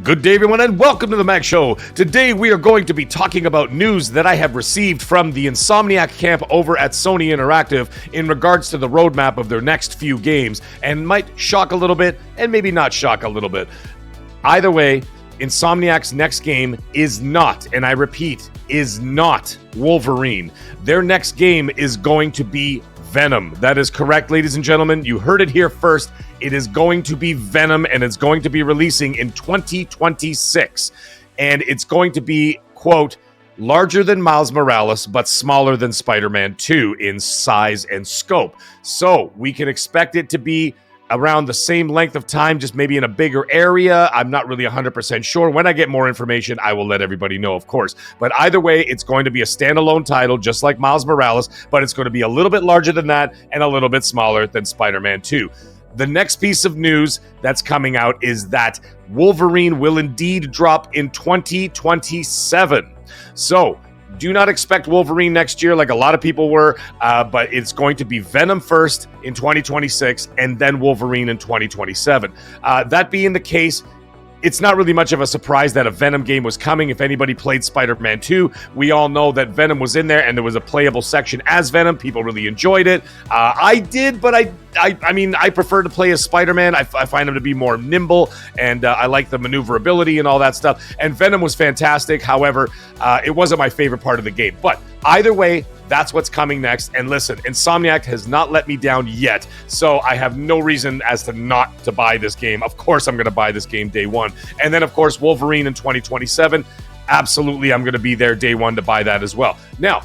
Good day, everyone, and welcome to the Mac Show. Today, we are going to be talking about news that I have received from the Insomniac camp over at Sony Interactive in regards to the roadmap of their next few games, and might shock a little bit, and maybe not shock a little bit. Either way, Insomniac's next game is not, and I repeat, is not Wolverine. Their next game is going to be Venom. That is correct, ladies and gentlemen. You heard it here first. It is going to be Venom, and it's going to be releasing in 2026. And it's going to be, quote, larger than Miles Morales, but smaller than Spider-Man 2 in size and scope. So we can expect it to be around the same length of time, just maybe in a bigger area. I'm not really 100% sure. When I get more information, I will let everybody know, of course. But either way, it's going to be a standalone title, just like Miles Morales, but it's going to be a little bit larger than that and a little bit smaller than Spider-Man 2. The next piece of news that's coming out is that Wolverine will indeed drop in 2027. So, do not expect Wolverine next year like a lot of people were, but it's going to be Venom first in 2026 and then Wolverine in 2027. That being the case, it's not really much of a surprise that a Venom game was coming. If anybody played Spider-Man 2, we all know that Venom was in there and there was a playable section as Venom. People really enjoyed it. I did, but I mean, I prefer to play as Spider-Man. I find him to be more nimble, and I like the maneuverability and all that stuff. And Venom was fantastic. However, it wasn't my favorite part of the game. But either way, that's what's coming next. And listen, Insomniac has not let me down yet, so I have no reason as to not to buy this game. Of course, I'm going to buy this game day one. And then, of course, Wolverine in 2027. Absolutely, I'm going to be there day one to buy that as well. Now,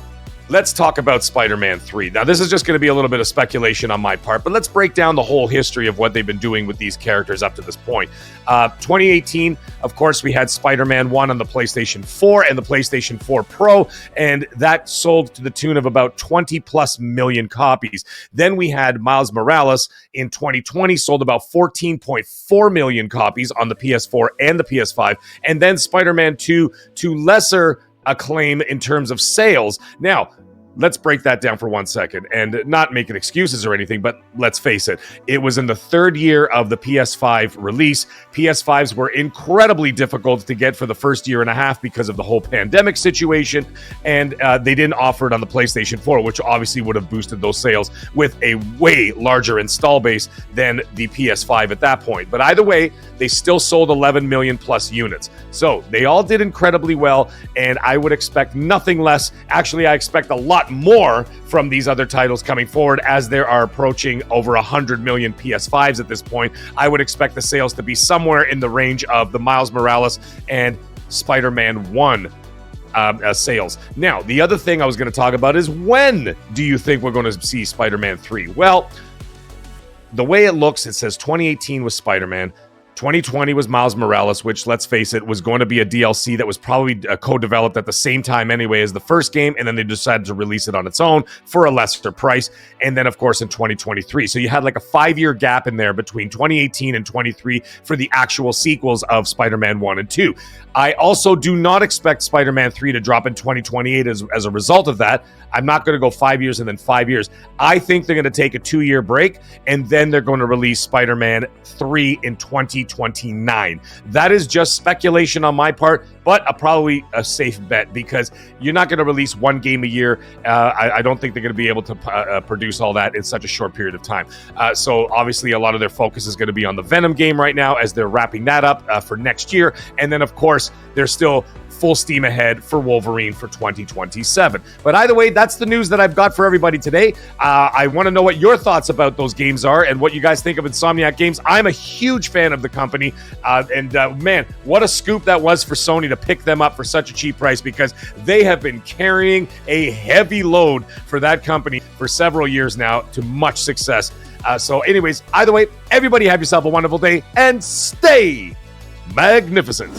let's talk about Spider-Man 3. Now, this is just going to be a little bit of speculation on my part, but let's break down the whole history of what they've been doing with these characters up to this point. 2018, of course, we had Spider-Man 1 on the PlayStation 4 and the PlayStation 4 Pro, and that sold to the tune of about 20 plus million copies. Then we had Miles Morales in 2020, sold about 14.4 million copies on the PS4 and the PS5, and then Spider-Man 2 to lesser acclaim in terms of sales. Now, let's break that down for 1 second and not making excuses or anything, but let's face it, it was in the third year of the PS5 release. PS5s were incredibly difficult to get for the first year and a half because of the whole pandemic situation, and they didn't offer it on the PlayStation 4, which obviously would have boosted those sales with a way larger install base than the PS5 at that point. But either way, they still sold 11 million plus units. So they all did incredibly well, and I would expect nothing less. Actually, I expect a lot more from these other titles coming forward, as there are approaching over 100 million PS5s at this point. I would expect the sales to be somewhere in the range of the Miles Morales and Spider-Man 1 sales. Now, the other thing I was going to talk about is, when do you think we're going to see Spider-Man 3? Well, the way it looks, it says 2018 was Spider-Man, 2020 was Miles Morales, which, let's face it, was going to be a DLC that was probably co-developed at the same time anyway as the first game, and then they decided to release it on its own for a lesser price, and then, of course, in 2023. So you had like a 5-year gap in there between 2018 and 23 for the actual sequels of Spider-Man 1 and 2. I also do not expect Spider-Man 3 to drop in 2028 as a result of that. I'm not going to go 5 years and then 5 years. I think they're going to take a 2-year break, and then they're going to release Spider-Man 3 in 2029. That is just speculation on my part, but probably a safe bet, because you're not going to release one game a year. I don't think they're going to be able to produce all that in such a short period of time. So obviously a lot of their focus is going to be on the Venom game right now, as they're wrapping that up for next year. And then, of course, they're still full steam ahead for Wolverine for 2027. But either way, that's the news that I've got for everybody today. I want to know what your thoughts about those games are and what you guys think of Insomniac Games. I'm a huge fan of the company, and man, what a scoop that was for Sony to pick them up for such a cheap price, because they have been carrying a heavy load for that company for several years now to much success. So anyways, either way, everybody have yourself a wonderful day and stay magnificent.